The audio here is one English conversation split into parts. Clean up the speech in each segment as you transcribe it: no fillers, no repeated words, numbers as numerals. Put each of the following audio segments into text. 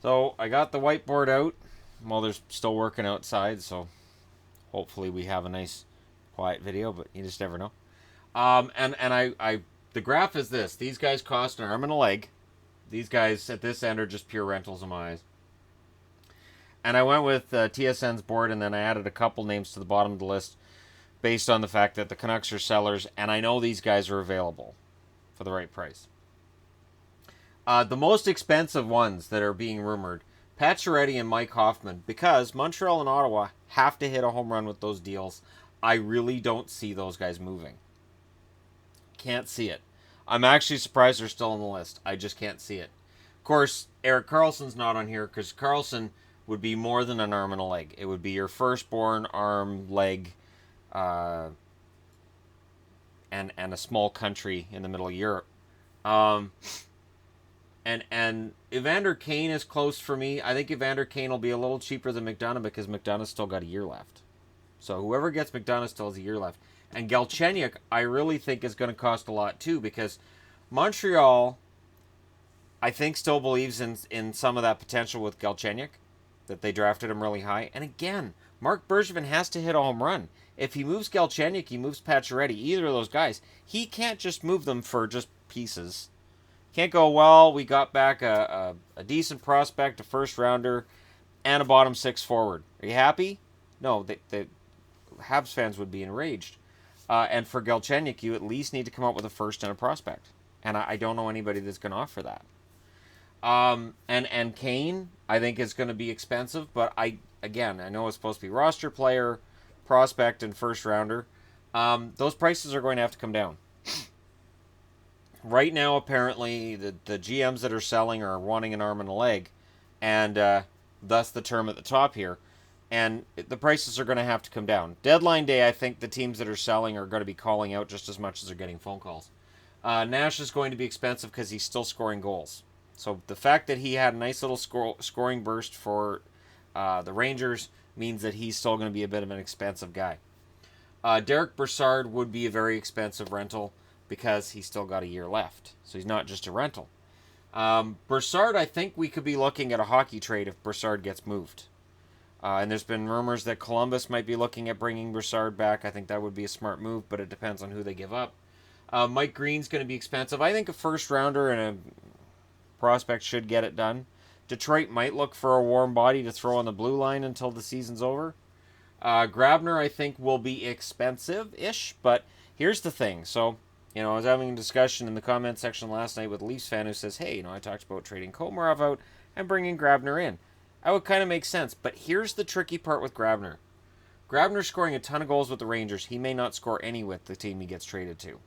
So I got the whiteboard out. Well, they're still working outside, so hopefully we have a nice, quiet video. But you just never know. And the graph is this: these guys cost an arm and a leg. These guys at this end are just pure rentals in my eyes. And I went with TSN's board, and then I added a couple names to the bottom of the list based on the fact that the Canucks are sellers, and I know these guys are available for the right price. The most expensive ones that are being rumored, Pacioretty and Mike Hoffman, because Montreal and Ottawa have to hit a home run with those deals. I really don't see those guys moving. Can't see it. I'm actually surprised they're still on the list. I just can't see it. Of course, Erik Karlsson's not on here because Karlsson would be more than an arm and a leg. It would be your firstborn arm, leg, and a small country in the middle of Europe. And Evander Kane is close for me. I think Evander Kane will be a little cheaper than McDonough because McDonough's still got a year left. So whoever gets McDonough still has a year left. And Galchenyuk, I really think is going to cost a lot too because Montreal, I think, still believes in some of that potential with Galchenyuk, that they drafted him really high. And again, Mark Bergevin has to hit a home run. If he moves Galchenyuk, he moves Pacioretty, either of those guys. He can't just move them for just pieces. Can't go, well, we got back a decent prospect, a first rounder, and a bottom six forward. Are you happy? No, the Habs fans would be enraged. And for Galchenyuk, you at least need to come up with a first and a prospect. And I don't know anybody that's going to offer that. And Kane, I think, is going to be expensive. But I know it's supposed to be roster player, prospect, and first rounder. Those prices are going to have to come down. Right now, apparently, the GMs that are selling are wanting an arm and a leg. And thus the term at the top here. And the prices are going to have to come down. Deadline day, I think the teams that are selling are going to be calling out just as much as they're getting phone calls. Nash is going to be expensive because he's still scoring goals. So the fact that he had a nice little scoring burst for the Rangers means that he's still going to be a bit of an expensive guy. Derek Brassard would be a very expensive rental because he's still got a year left. So he's not just a rental. Brassard, I think we could be looking at a hockey trade if Brassard gets moved. And there's been rumors that Columbus might be looking at bringing Brassard back. I think that would be a smart move, but it depends on who they give up. Mike Green's going to be expensive. I think a first rounder and a prospect should get it done. Detroit might look for a warm body to throw on the blue line until the season's over. Grabner, I think, will be expensive-ish, but here's the thing. So, I was having a discussion in the comment section last night with a Leafs fan who says, hey, I talked about trading Komarov out and bringing Grabner in. That would kind of make sense, but here's the tricky part with Grabner. Grabner's scoring a ton of goals with the Rangers. He may not score any with the team he gets traded to.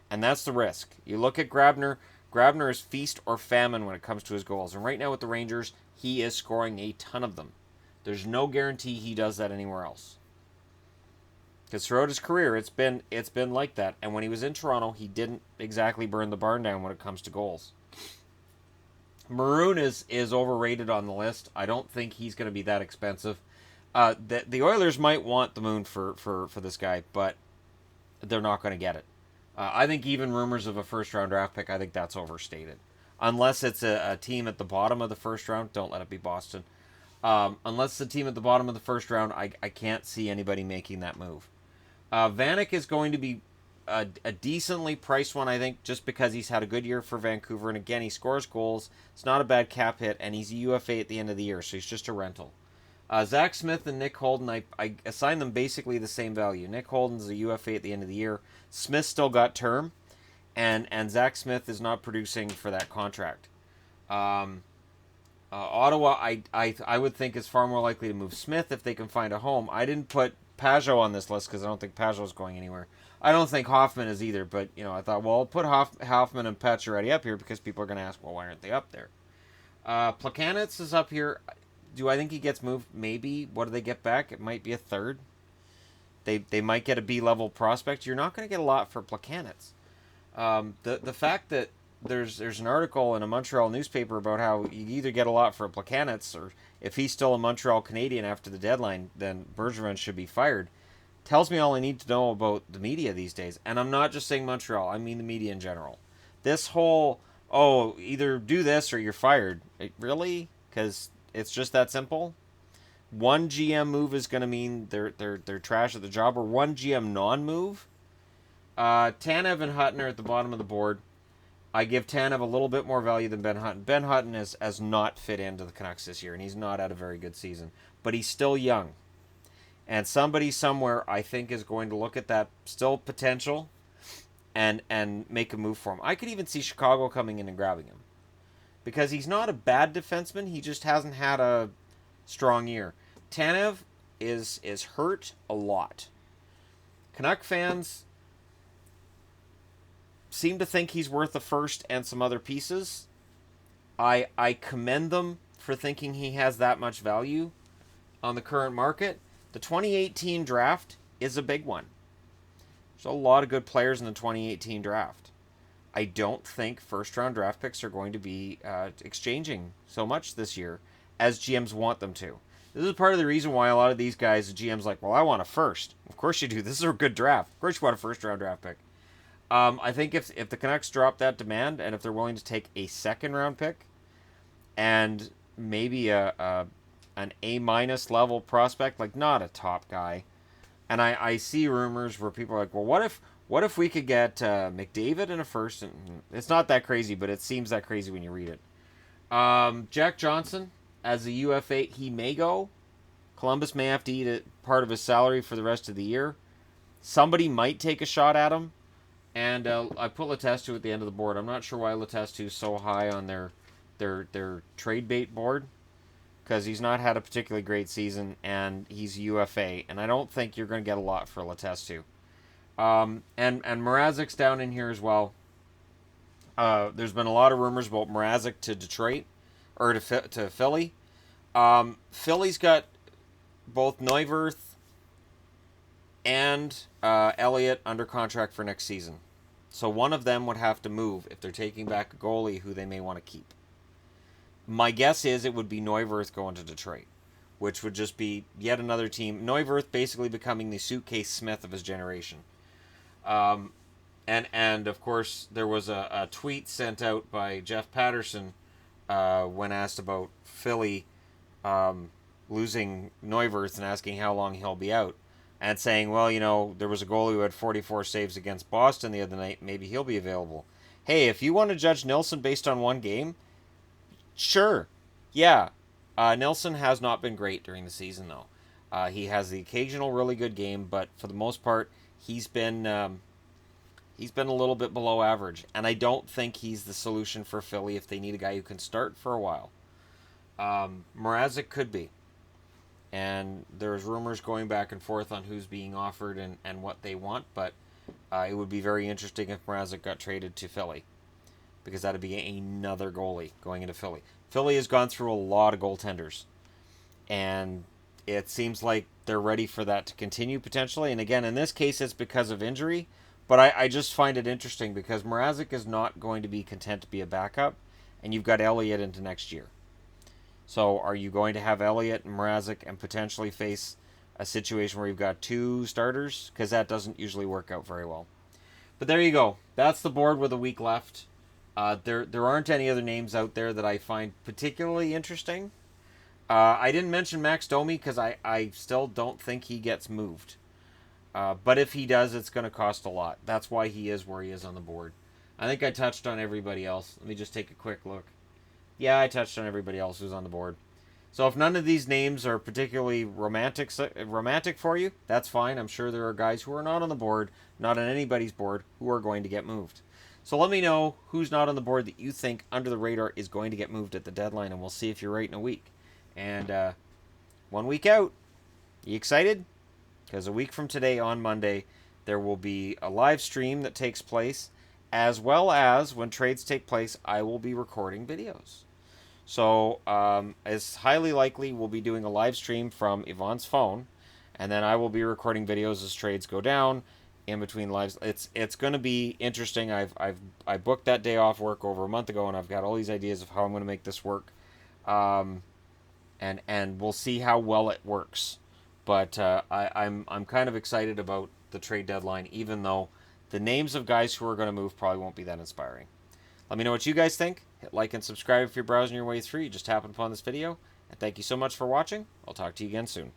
And that's the risk. You look at Grabner. Grabner is feast or famine when it comes to his goals. And right now with the Rangers, he is scoring a ton of them. There's no guarantee he does that anywhere else. Because throughout his career, it's been like that. And when he was in Toronto, he didn't exactly burn the barn down when it comes to goals. Maroon is overrated on the list. I don't think he's going to be that expensive. The Oilers might want the moon for this guy, but they're not going to get it. I think even rumors of a first-round draft pick, I think that's overstated. Unless it's a team at the bottom of the first round, don't let it be Boston. Unless it's a team at the bottom of the first round, I can't see anybody making that move. Vanek is going to be a decently priced one, I think, just because he's had a good year for Vancouver. And again, he scores goals. It's not a bad cap hit, and he's a UFA at the end of the year, so he's just a rental. Zach Smith and Nick Holden, I assign them basically the same value. Nick Holden's a UFA at the end of the year. Smith still got term, and Zach Smith is not producing for that contract. Ottawa, I would think is far more likely to move Smith if they can find a home. I didn't put Pajot on this list because I don't think Pajot's going anywhere. I don't think Hoffman is either, but I thought, well, I'll put Hoffman and Pacioretty up here because people are going to ask, well, why aren't they up there? Plekanec is up here. Do I think he gets moved? Maybe. What do they get back? It might be a third. They might get a B-level prospect. You're not going to get a lot for Plekanec. The fact that there's an article in a Montreal newspaper about how you either get a lot for Plekanec, or if he's still a Montreal Canadian after the deadline, then Bergevin should be fired, tells me all I need to know about the media these days. And I'm not just saying Montreal. I mean the media in general. This whole, either do this or you're fired. Really? because it's just that simple. One GM move is going to mean they're trash at the job, or one GM non-move. Tanev and Hutton are at the bottom of the board. I give Tanev a little bit more value than Ben Hutton. Ben Hutton has not fit into the Canucks this year, and he's not had a very good season. But he's still young. And somebody somewhere, I think, is going to look at that still potential and make a move for him. I could even see Chicago coming in and grabbing him. Because he's not a bad defenseman, he just hasn't had a strong year. Tanev is hurt a lot. Canuck fans seem to think he's worth a first and some other pieces. I commend them for thinking he has that much value on the current market. The 2018 draft is a big one. There's a lot of good players in the 2018 draft. I don't think first-round draft picks are going to be exchanging so much this year as GMs want them to. This is part of the reason why a lot of these guys, the GM's like, well, I want a first. Of course you do. This is a good draft. Of course you want a first-round draft pick. I think if the Canucks drop that demand and if they're willing to take a second-round pick and maybe an A- level prospect, like not a top guy, and I see rumors where people are like, well, what if we could get McDavid in a first? And it's not that crazy, but it seems that crazy when you read it. Jack Johnson, as a UFA, he may go. Columbus may have to eat part of his salary for the rest of the year. Somebody might take a shot at him. And I put Letestu at the end of the board. I'm not sure why Letestu is so high on their trade bait board, because he's not had a particularly great season, and he's UFA, and I don't think you're going to get a lot for Letestu. And Mrazek's down in here as well. There's been a lot of rumors about Mrazek to Detroit, or to Philly. Philly's got both Neuwirth and Elliott under contract for next season. So one of them would have to move if they're taking back a goalie who they may want to keep. My guess is it would be Neuwirth going to Detroit, which would just be yet another team. Neuwirth basically becoming the Suitcase Smith of his generation. And of course, there was a tweet sent out by Jeff Patterson when asked about Philly losing Neuwirth and asking how long he'll be out. And saying, well, there was a goalie who had 44 saves against Boston the other night. Maybe he'll be available. Hey, if you want to judge Nilsson based on one game, sure. Yeah. Nilsson has not been great during the season, though. He has the occasional really good game, but for the most part, he's been a little bit below average. And I don't think he's the solution for Philly if they need a guy who can start for a while. Mrazek could be. And there's rumors going back and forth on who's being offered and what they want, but it would be very interesting if Mrazek got traded to Philly, because that would be another goalie going into Philly. Philly has gone through a lot of goaltenders, and it seems like they're ready for that to continue potentially. And again, in this case, it's because of injury, but I just find it interesting because Mrazek is not going to be content to be a backup, and you've got Elliott into next year. So are you going to have Elliott and Mrazek and potentially face a situation where you've got two starters? Because that doesn't usually work out very well. But there you go. That's the board with a week left. There aren't any other names out there that I find particularly interesting. I didn't mention Max Domi because I still don't think he gets moved. But if he does, it's going to cost a lot. That's why he is where he is on the board. I think I touched on everybody else. Let me just take a quick look. Yeah, I touched on everybody else who's on the board. So if none of these names are particularly romantic for you, that's fine. I'm sure there are guys who are not on the board, not on anybody's board, who are going to get moved. So let me know who's not on the board that you think under the radar is going to get moved at the deadline, and we'll see if you're right in a week. And 1 week out. You excited? Because a week from today on Monday, there will be a live stream that takes place, as well as when trades take place, I will be recording videos. So, it's highly likely we'll be doing a live stream from Yvonne's phone, and then I will be recording videos as trades go down in between lives. It's going to be interesting. I booked that day off work over a month ago, and I've got all these ideas of how I'm going to make this work, and we'll see how well it works. But I'm kind of excited about the trade deadline, even though the names of guys who are going to move probably won't be that inspiring. Let me know what you guys think. Hit like and subscribe if you're browsing your way through. You just happened upon this video. And thank you so much for watching. I'll talk to you again soon.